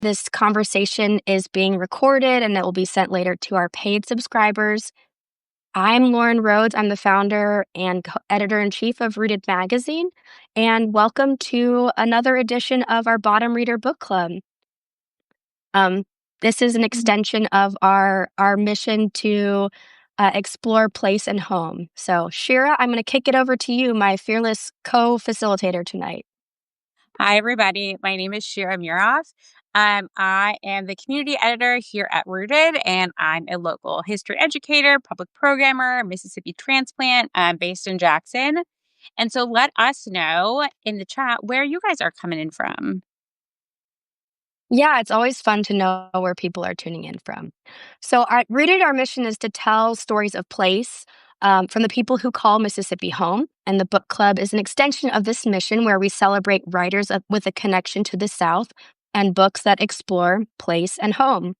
This conversation is being recorded and it will be sent later to our paid subscribers. I'm Lauren Rhodes. I'm the founder and editor-in-chief of Rooted Magazine, and welcome to another edition of our Bottom Reader Book Club. This is an extension of our mission to explore place and home. So, Shira, I'm going to kick it over to you, my fearless co-facilitator tonight. Hi, everybody. My name is Shira Muroff. I am the community editor here at Rooted, and I'm a local history educator, public programmer, Mississippi transplant based in Jackson. And so let us know in the chat where you guys are coming in from. Yeah, it's always fun to know where people are tuning in from. So, at Rooted, our mission is to tell stories of place from the people who call Mississippi home. And the book club is an extension of this mission where we celebrate writers with a connection to the South and books that explore place and home,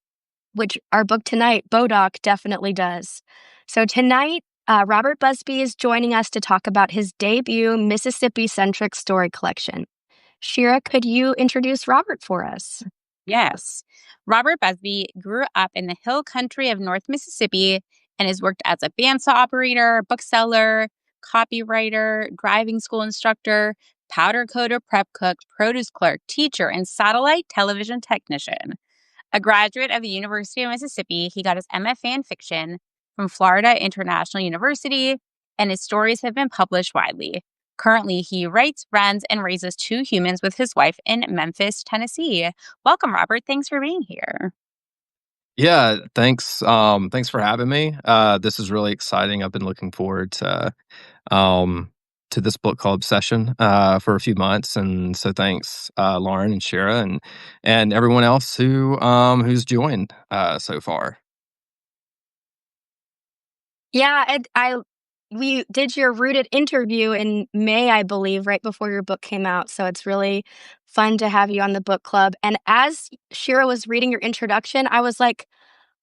which our book tonight, BODOCK, definitely does. So, tonight, Robert Busby is joining us to talk about his debut Mississippi-centric story collection. Shira, could you introduce Robert for us? Yes. Robert Busby grew up in the hill country of North Mississippi and has worked as a bandsaw operator, bookseller, copywriter, driving school instructor, powder coater, prep cook, produce clerk, teacher, and satellite television technician. A graduate of the University of Mississippi, he got his MFA in fiction from Florida International University, and his stories have been published widely. Currently, he writes, runs, and raises 2 humans with his wife in Memphis, Tennessee. Welcome, Robert. Thanks for being here. Yeah, thanks. Thanks for having me. This is really exciting. I've been looking forward to this book club session for a few months, and so thanks, Lauren and Shira, and everyone else who's joined so far. Yeah, we did your Rooted interview in May, I believe, right before your book came out. So it's really fun to have you on the book club. And as Shira was reading your introduction, I was like,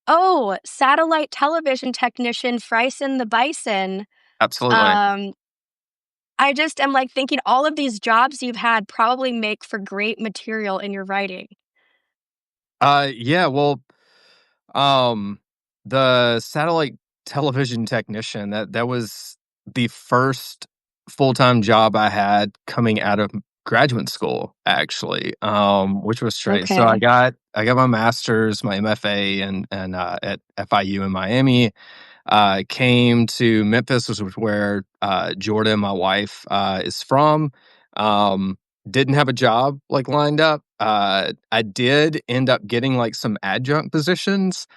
oh, satellite television technician Fryson the Bison. Absolutely. I just am like thinking all of these jobs you've had probably make for great material in your writing. Yeah. Well, um, the satellite television technician, that was the first full-time job I had coming out of graduate school, actually, which was straight. So Okay. I got my master's, my MFA, and at FIU in Miami. Came to Memphis, which was where Jordan, my wife, is from. Um, didn't have a job like lined up. I did end up getting like some adjunct positions,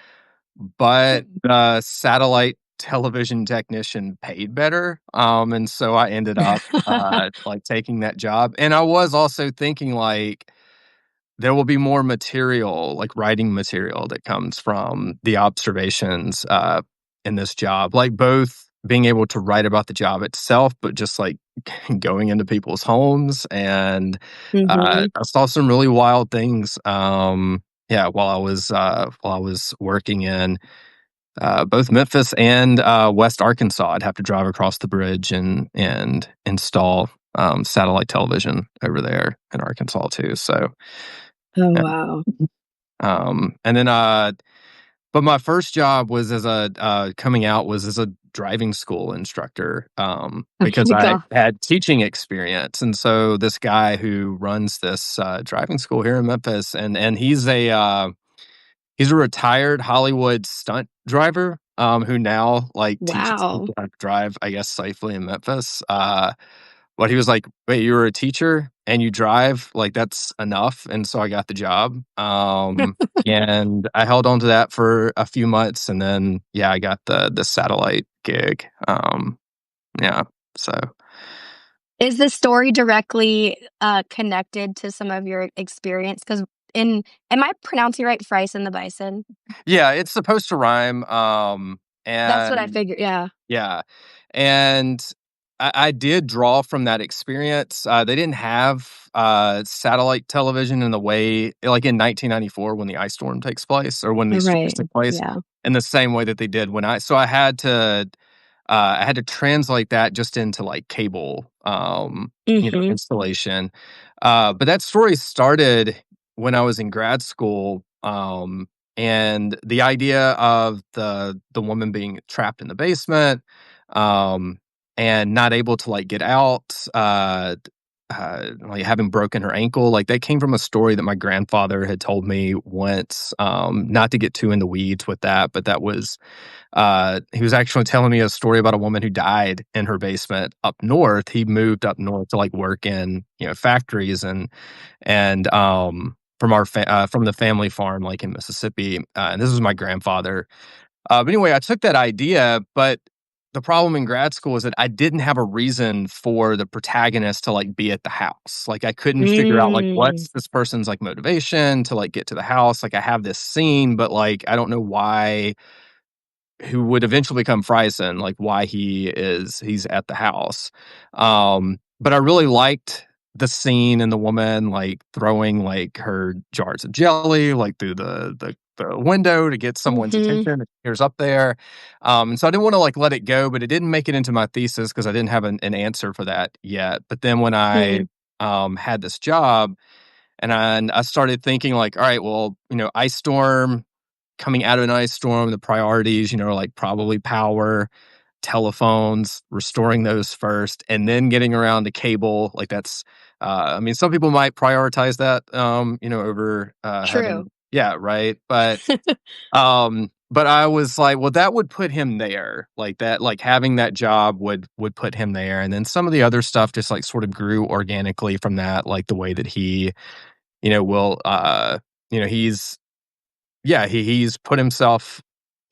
but the satellite television technician paid better. And so I ended up like taking that job. And I was also thinking like there will be more material, like writing material that comes from the observations in this job, like both being able to write about the job itself, but just like going into people's homes. And Mm-hmm. I saw some really wild things. Yeah, while I was working in both Memphis and West Arkansas, I'd have to drive across the bridge and install satellite television over there in Arkansas too. So, Oh, yeah. wow. And then, but my first job was as a coming out was as a driving school instructor because Okay, I go. had teaching experience. And so this guy who runs this driving school here in Memphis, and he's a retired Hollywood stunt driver, who now, like, teaches Wow. people how to drive, I guess, safely in Memphis. But he was like, "Wait, you were a teacher and you drive? Like, that's enough." And so I got the job, and I held on to that for a few months, and then, yeah, I got the satellite gig. Yeah, so Is the story directly connected to some of your experience? Because am I pronouncing right, Fryson the Bison? yeah, it's supposed to rhyme, That's what I and figured. Yeah. yeah, and I did draw from that experience. They didn't have satellite television in the way, like in 1994 when the ice storm takes place, or when these stories Right. took place, Yeah. in the same way that they did when I. So I had to translate that just into like cable, Mm-hmm. installation. But that story started when I was in grad school, and the idea of the woman being trapped in the basement, um, and not able to, like, get out, like, having broken her ankle, like, that came from a story that my grandfather had told me once, not to get too in the weeds with that, but that was he was actually telling me a story about a woman who died in her basement up north. He moved up north to, like, work in, factories and from the family farm, like, in Mississippi, and this was my grandfather. But anyway, I took that idea, but the problem in grad school is that I didn't have a reason for the protagonist to, like, be at the house. Like, I couldn't figure out, like, Mm. what's this person's, like, motivation to, like, get to the house. Like, I have this scene, but, like, I don't know why who would eventually become Fryson, like, why he's at the house. But I really liked the scene and the woman, like, throwing, like, her jars of jelly, like, through the window to get someone's Mhm. attention. Here's up there. And so I didn't wanna, like, let it go, but it didn't make it into my thesis because I didn't have an answer for that yet. But then when I, Hmm. had this job and I started thinking like, "All right, well, ice storm, coming out of an ice storm, the priorities, like probably power, telephones, restoring those first, and then getting around to cable. Like that's, I mean, some people might prioritize that, over True. having, yeah, right. But I was like, well, that would put him there, like that, like having that job would put him there, and then some of the other stuff just like sort of grew organically from that, like the way that he, will, he's yeah, he's put himself,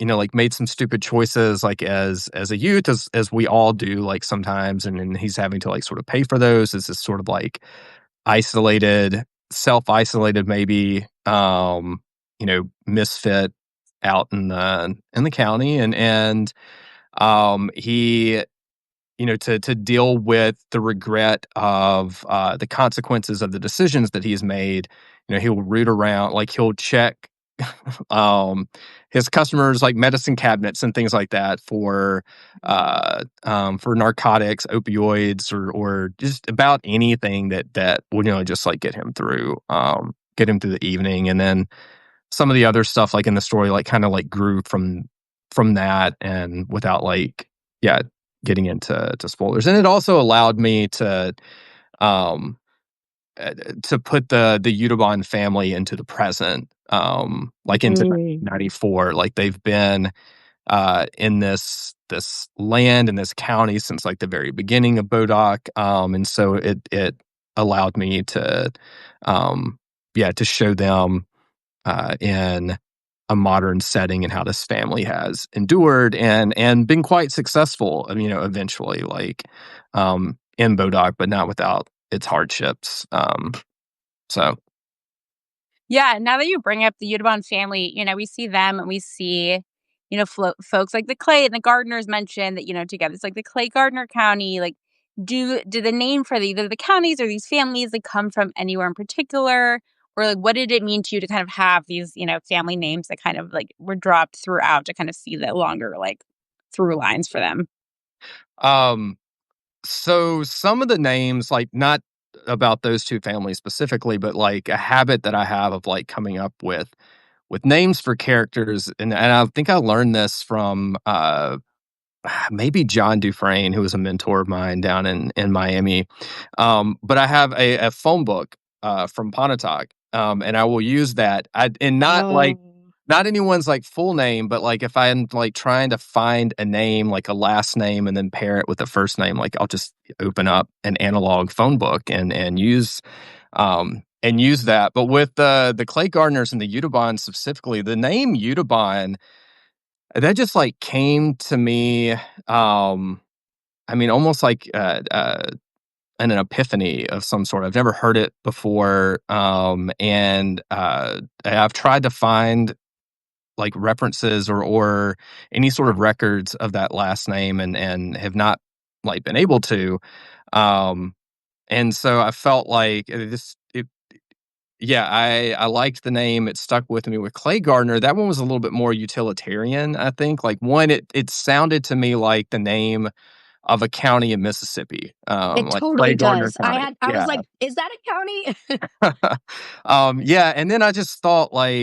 like, made some stupid choices, like, as a youth, as we all do, like, sometimes, and then he's having to, like, sort of pay for those as this sort of, like, isolated self-isolated maybe, misfit out in the county, and he to deal with the regret of, the consequences of the decisions that he's made, he'll root around, like, he'll check, um, his customers, like, medicine cabinets and things like that for narcotics, opioids, or just about anything that would, just, like, get him through the evening, and then some of the other stuff, like, in the story, like, kinda, like, grew from that and without, like, yeah, getting into spoilers, and it also allowed me um, to put the Audubon family into the present, like, into Mm. 94, like, they've been, in this land, in this county since, like, the very beginning of BODOCK, and so it allowed me to, um, yeah, to show them in a modern setting and how this family has endured and been quite successful, eventually, like, in BODOK, but not without its hardships. So Yeah, now that you bring up the Audubon family, we see them and we see, folks like the Clay and the Gardners mentioned that, together it's like the Clay Gardner County. Like, do the name for either the counties or these families like come from anywhere in particular? Or like what did it mean to you to kind of have these, family names that kind of like were dropped throughout to kind of see the longer like through lines for them? um, so some of the names, like, not about those 2 families specifically, but, like, a habit that I have of, like, coming up with names for characters, and I think I learned this from, maybe John Dufresne, who was a mentor of mine down in Miami. But I have a phone book, from Pontotoc, and I will use that. And not like Oh. not anyone's, like, full name, but, like, if I'm, like, trying to find a name, like a last name, and then pair it with a first name, like, I'll just open up an analog phone book and use that. But with the Clay Gardeners and the Audubon specifically, the name Audubon, that just, like, came to me, I mean, almost like, an epiphany of some sort. I've never heard it before, and I've tried to find, like, references or any sort of records of that last name and have not, like, been able to, um, and so I felt like it yeah, I liked the name, it stuck with me. With Clay Gardner, that one was a little bit more utilitarian, I think. Like, one, it sounded to me like the name of a county in Mississippi, It like totally Clay Gardner does. County. I was Yeah. like, "Is that a county?" Yeah, and then I just thought, like